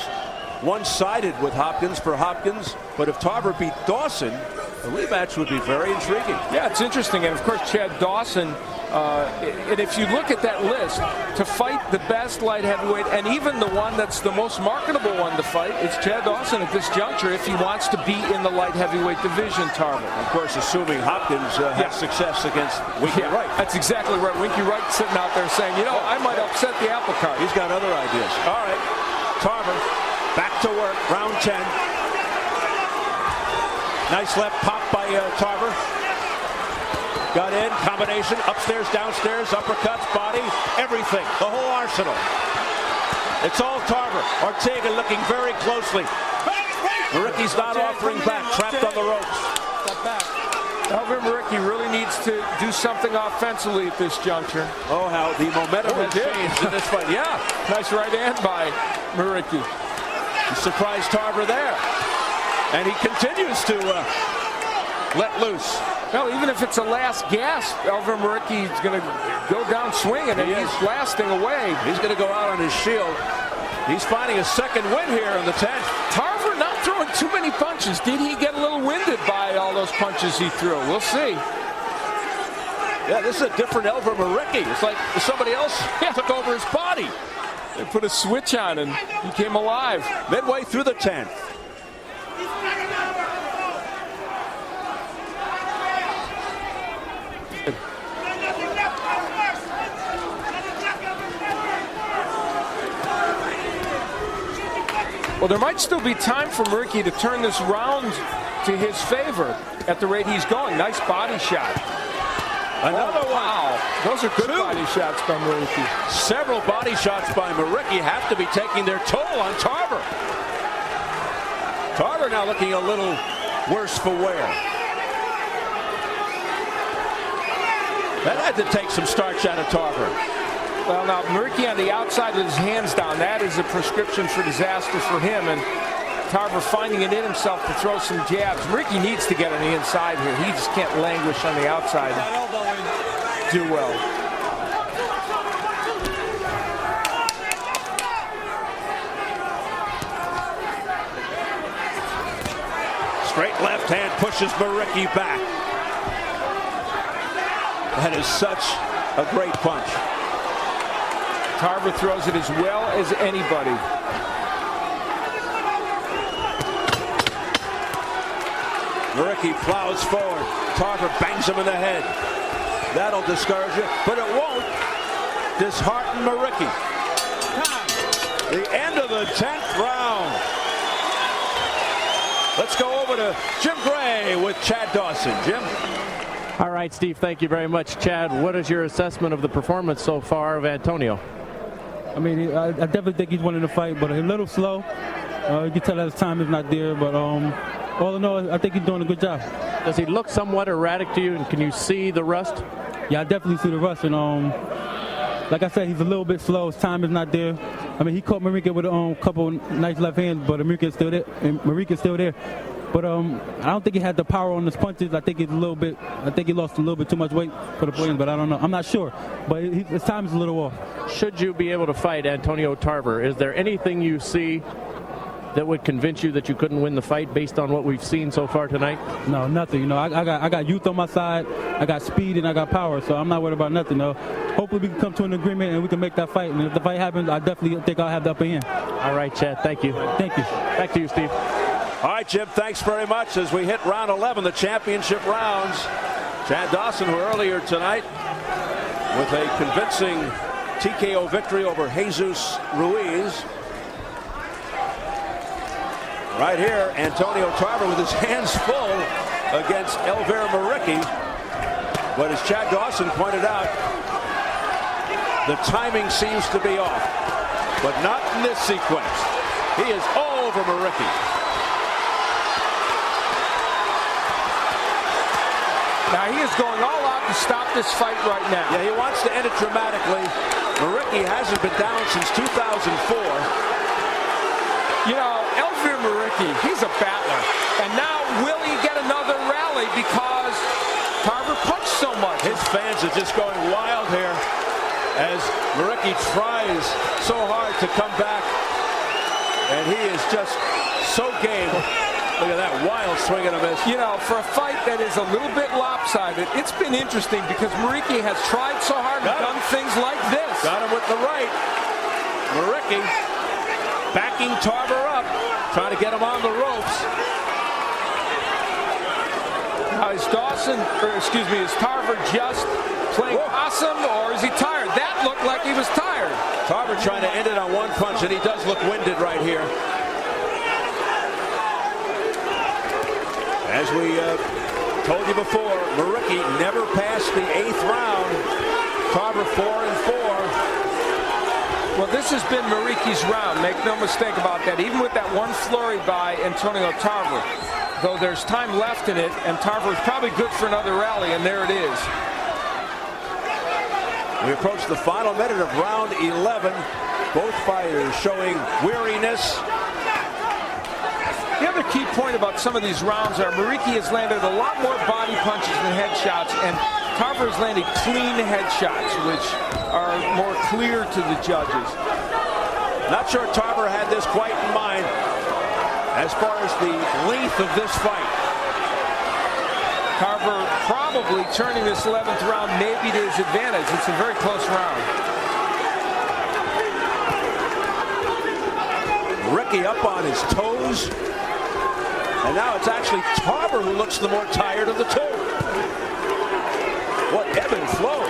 one-sided with Hopkins for Hopkins, but if Tarver beat Dawson, the rematch would be very intriguing. Yeah, it's interesting, and of course Chad Dawson. And if you look at that list, to fight the best light heavyweight, and even the one that's the most marketable one to fight, it's Chad Dawson at this juncture if he wants to be in the light heavyweight division, Tarver. Of course, assuming Hopkins has success against Winky Wright. That's exactly right. Winky Wright sitting out there saying, you know, I might upset the apple cart. He's got other ideas. All right, Tarver, back to work, round 10. Nice left pop by Tarver. Got in, combination, upstairs, downstairs, uppercuts, body, everything, the whole arsenal. It's all Tarver. Ortega looking very closely. Muriqi's not offering back, trapped on the ropes. Elvir Muriqi really needs to do something offensively at this juncture. Oh, how the momentum has changed in this fight. Yeah. Nice right hand by Muriqi. He surprised Tarver there. And he continues to let loose. Well, even if it's a last gasp, Elvir Muriqi is going to go down swinging, and he's blasting away. He's going to go out on his shield. He's finding a second win here in the 10th. Tarver not throwing too many punches. Did he get a little winded by all those punches he threw? We'll see. Yeah, this is a different Elvir Muriqi. It's like somebody else took over his body. They put a switch on and he came alive. Midway through the 10th. Well, there might still be time for Muriqi to turn this round to his favor at the rate he's going. Nice body shot. Another one. Wow. Those are good body shots by Muriqi. Several body shots by Muriqi have to be taking their toll on Tarver. Tarver now looking a little worse for wear. That had to take some starch out of Tarver. Well, now, Muriqi on the outside with his hands down, that is a prescription for disaster for him. And Tarver finding it in himself to throw some jabs. Muriqi needs to get on the inside here. He just can't languish on the outside and do well. Straight left hand pushes Muriqi back. That is such a great punch. Tarver throws it as well as anybody. Muriqi plows forward. Tarver bangs him in the head. That'll discourage you, but it won't dishearten Muriqi. The end of the 10th round. Let's go over to Jim Gray with Chad Dawson. Jim? All right, Steve, thank you very much. Chad, what is your assessment of the performance so far of Antonio? I mean, I definitely think he's winning the fight, but a little slow. You can tell that his time is not there, but all in all, I think he's doing a good job. Does he look somewhat erratic to you, and can you see the rust? Yeah, I definitely see the rust, and like I said, he's a little bit slow. His time is not there. I mean, he caught Muriqi with a couple nice left hands, but Muriqi is still there. But I don't think he had the power on his punches. I think he lost a little bit too much weight for the points, but I don't know. I'm not sure. But his time is a little off. Should you be able to fight Antonio Tarver, is there anything you see that would convince you that you couldn't win the fight based on what we've seen so far tonight? No, nothing. You know, I got youth on my side. I got speed and I got power, so I'm not worried about nothing. No. Hopefully we can come to an agreement and we can make that fight. And if the fight happens, I definitely think I'll have the upper hand. All right, Chad. Thank you. Thank you. Back to you, Steve. All right, Jim, thanks very much. As we hit round 11, the championship rounds. Chad Dawson, who earlier tonight with a convincing TKO victory over Jesus Ruiz. Right here, Antonio Tarver with his hands full against Elvir Muriqi. But as Chad Dawson pointed out, the timing seems to be off. But not in this sequence. He is all over Muriqi. Now he is going all out to stop this fight right now. Yeah, he wants to end it dramatically. Muriqi hasn't been down since 2004. You know, Elvir Muriqi, he's a battler. And now will he get another rally because Tarver punched so much? His fans are just going wild here as Muriqi tries so hard to come back. And he is just so game. Look at that wild swing and a miss. You know, for a fight that is a little bit lopsided, it's been interesting because Muriqi has tried so hard and done things like this. Got him with the right. Muriqi backing Tarver up, trying to get him on the ropes. Now is is Tarver just playing awesome, or is he tired? That looked like he was tired. Tarver trying to end it on one punch, and he does look winded right here. As we told you before, Muriqi never passed the 8th round. Tarver 4-4. Well, this has been Muriqi's round. Make no mistake about that. Even with that one flurry by Antonio Tarver, though there's time left in it, and Tarver is probably good for another rally, and there it is. We approach the final minute of round 11. Both fighters showing weariness. The other key point about some of these rounds are Muriqi has landed a lot more body punches than headshots, and Tarver has landed clean headshots, which are more clear to the judges. Not sure Tarver had this quite in mind as far as the length of this fight. Tarver probably turning this 11th round maybe to his advantage. It's a very close round. Muriqi up on his toes. And now it's actually Tarver who looks the more tired of the two. What ebb and flow.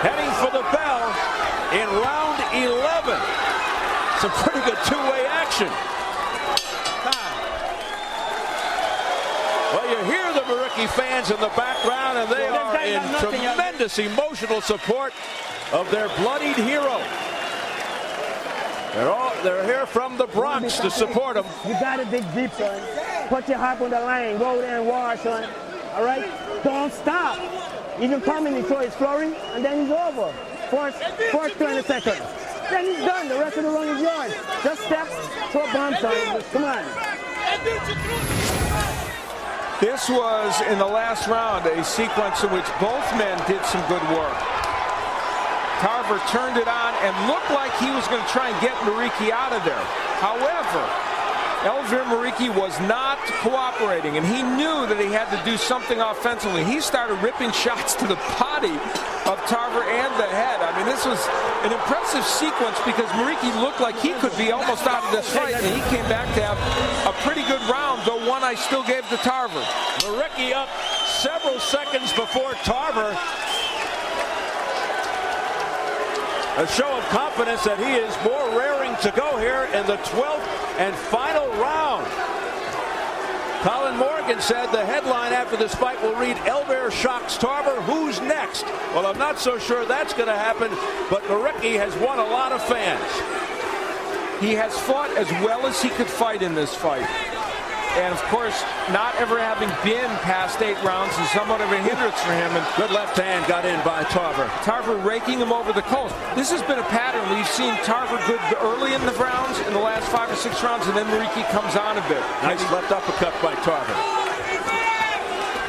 Heading for the bell in round 11. Some pretty good two-way action. Well, you hear the Muriqi fans in the background, and they are in tremendous emotional support of their bloodied hero. They're here from the Bronx to support him. You got to dig deep, son. Put your heart on the line. Go there and war, son. All right? Don't stop. You can come in and throw his flurry, and then he's over. First 20 seconds. Then he's done. The rest of the run is yours. Just step, throw a bomb, son. Come on. This was, in the last round, a sequence in which both men did some good work. Tarver turned it on and looked like he was going to try and get Muriqi out of there. However, Elvir Muriqi was not cooperating, and he knew that he had to do something offensively. He started ripping shots to the body of Tarver and the head. I mean, this was an impressive sequence because Muriqi looked like he could be almost out of this fight, and he came back to have a pretty good round, though one I still gave to Tarver. Muriqi up several seconds before Tarver. A show of confidence that he is more raring to go here in the 12th and final round. Colin Morgan said the headline after this fight will read, Elvir shocks Tarver, who's next? Well, I'm not so sure that's going to happen, but Muriqi has won a lot of fans. He has fought as well as he could fight in this fight. And, of course, not ever having been past 8 rounds is somewhat of a hindrance for him. And good left hand got in by Tarver. Tarver raking him over the coast. This has been a pattern. We've seen Tarver good early in the rounds, in the last 5 or 6 rounds, and then Muriqi comes on a bit. Nice left uppercut by Tarver.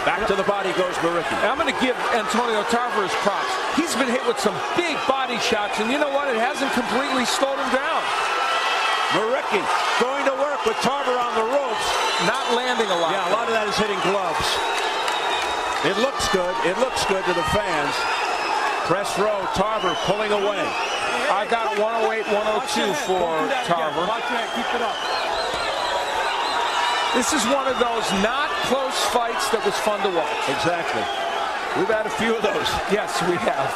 Back to the body goes Muriqi. I'm going to give Antonio Tarver his props. He's been hit with some big body shots, and you know what? It hasn't completely slowed him down. Muriqi going to work with Tarver on the ropes. Not landing a lot. Yeah, a lot of that is hitting gloves. It looks good. It looks good to the fans. Press row, Tarver pulling away. I got 108, 102 for Tarver. Watch that. Keep it up. This is one of those not close fights that was fun to watch. Exactly. We've had a few of those. Yes, we have.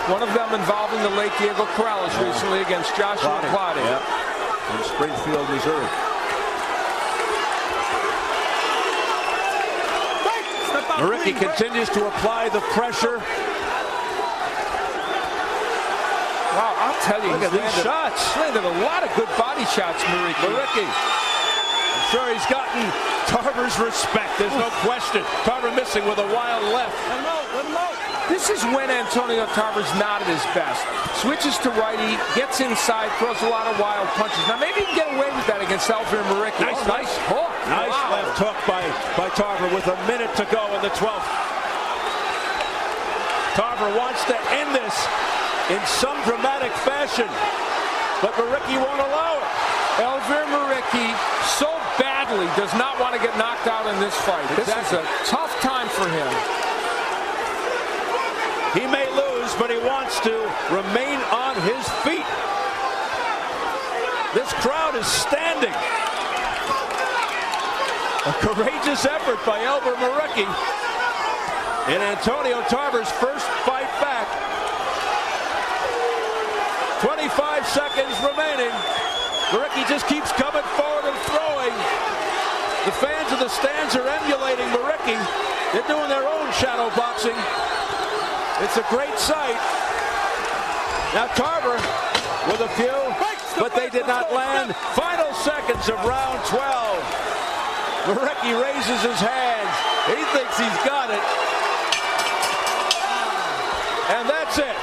One of them involving the late Diego Corrales recently against Joshua Clottey. Yep. In Springfield, Missouri. Muriqi continues to apply the pressure. Wow, I'll tell you, look at these shots. Landed a lot of good body shots, Muriqi. I'm sure he's gotten Tarver's respect. There's no question. Tarver missing with a wild left. Let him out. This is when Antonio Tarver's not at his best. Switches to righty, gets inside, throws a lot of wild punches. Now maybe he can get away with that against Elvir Muriqi. Nice hook. Nice left hook by Tarver with a minute to go in the 12th. Tarver wants to end this in some dramatic fashion, but Muriqi won't allow it. Elvir Muriqi so badly does not want to get knocked out in this fight. Exactly. This is a tough time for him. He may lose, but he wants to remain on his feet. This crowd is standing. A courageous effort by Elvir Muriqi in Antonio Tarver's first fight back. 25 seconds remaining. Muriqi just keeps coming forward and throwing. The fans of the stands are emulating Muriqi. They're doing their own shadow boxing. It's a great sight. Now Tarver with a few, but they did not land. Final seconds of round 12. Muriqi raises his hands. He thinks he's got it. And that's it.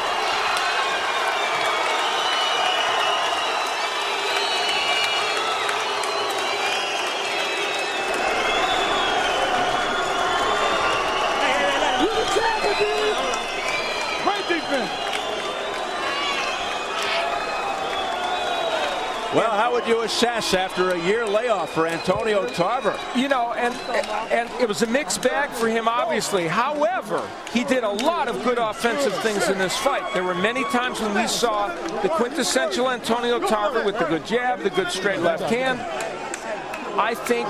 Well, how would you assess after a year layoff for Antonio Tarver? You know, and it was a mixed bag for him, obviously. However, he did a lot of good offensive things in this fight. There were many times when we saw the quintessential Antonio Tarver with the good jab, the good straight left hand. I think,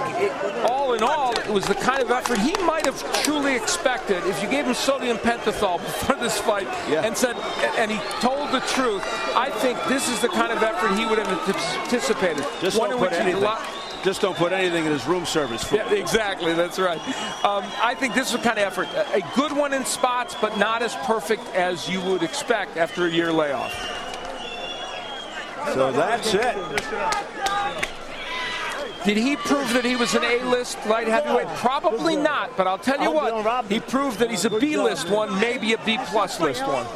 all in all, it was the kind of effort he might have truly expected if you gave him sodium pentothal before this fight and said, and he told the truth. I think this is the kind of effort he would have anticipated. Just don't put anything in his room service food. Yeah, exactly. That's right. I think this is the kind of effort. A good one in spots, but not as perfect as you would expect after a year layoff. So that's it. Did he prove that he was an A-list light heavyweight? Probably not, but I'll tell you what, he proved that he's a B-list one, maybe a B-plus list one.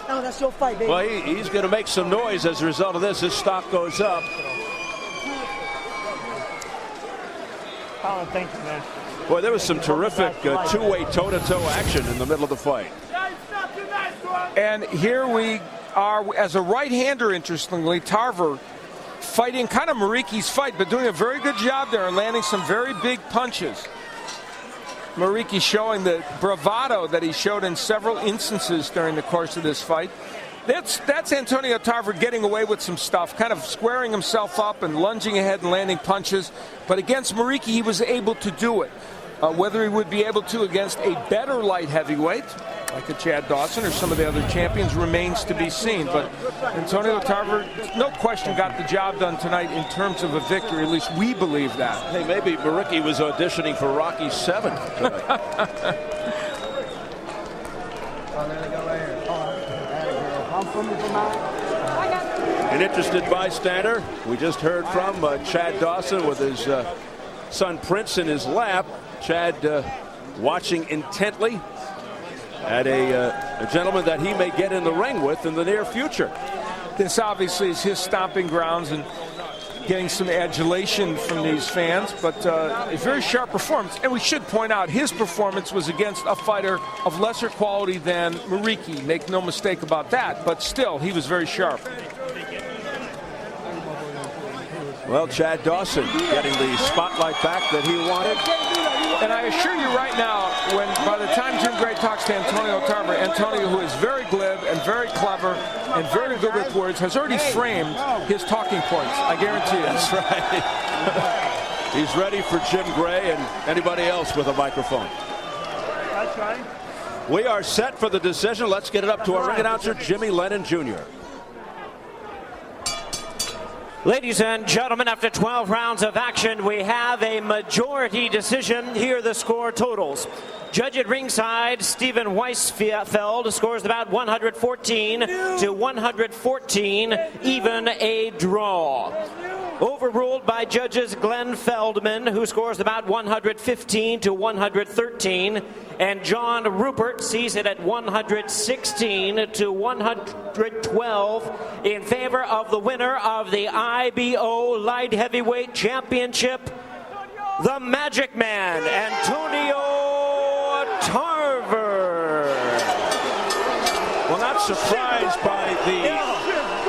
No, that's your fight, baby. Well, he's going to make some noise as a result of this. His stock goes up. Oh, thank you, man. Boy, there was some terrific two-way toe-to-toe action in the middle of the fight. And here we are, as a right-hander, interestingly, Tarver fighting kind of Muriqi's fight, but doing a very good job there and landing some very big punches. Muriqi showing the bravado that he showed in several instances during the course of this fight. That's Antonio Tarver getting away with some stuff, kind of squaring himself up and lunging ahead and landing punches. But against Muriqi, he was able to do it. Whether he would be able to against a better light heavyweight, like a Chad Dawson or some of the other champions, remains to be seen. But Antonio Tarver, no question, got the job done tonight in terms of a victory. At least we believe that. Hey, maybe Muriqi was auditioning for Rocky 7 tonight. An interested bystander we just heard from, Chad Dawson with his son Prince in his lap. Chad watching intently at a gentleman that he may get in the ring with in the near future. This obviously is his stomping grounds and getting some adulation from these fans, but a very sharp performance. And we should point out his performance was against a fighter of lesser quality than Muriqi. Make no mistake about that, but still, he was very sharp. Well, Chad Dawson getting the spotlight back that he wanted. And I assure you right now, when by the time Jim Gray talks to Antonio Tarver, Antonio, who is very glib and very clever and very good with words, has already framed his talking points. I guarantee you. That's right. He's ready for Jim Gray and anybody else with a microphone. We are set for the decision. Let's get it up to our ring announcer, Jimmy Lennon Jr. Ladies and gentlemen, after 12 rounds of action, we have a majority decision. Here are the score totals. Judge at ringside, Stephen Weisfeld, scores about 114 to 114, even a draw. Overruled by judges Glenn Feldman, who scores about 115 to 113, and John Rupert sees it at 116 to 112 in favor of the winner of the IBO Light Heavyweight Championship, the Magic Man, Antonio Tarver. Well, not surprised by the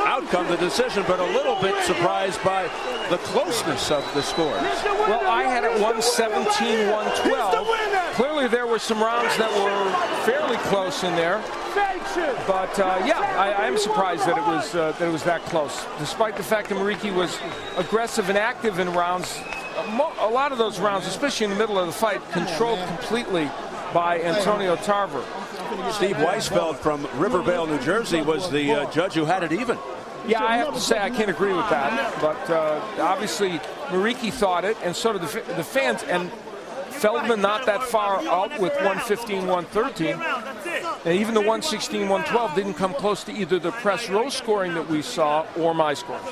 outcome, the decision, but a little bit surprised by the closeness of the scores. Well, I had it 117, 112. Clearly there were some rounds that were fairly close in there. But yeah, I am surprised that it was that close, despite the fact that Muriqi was aggressive and active in rounds. A lot of those rounds, especially in the middle of the fight, controlled completely by Antonio Tarver. Steve Weisfeld from Rivervale, New Jersey, was the judge who had it even. Yeah, I have to say I can't agree with that. But obviously Muriqi thought it, and so did the fans. And Feldman not that far out with 115, 113. And even the 116, 112 didn't come close to either the press row scoring that we saw or my scoring.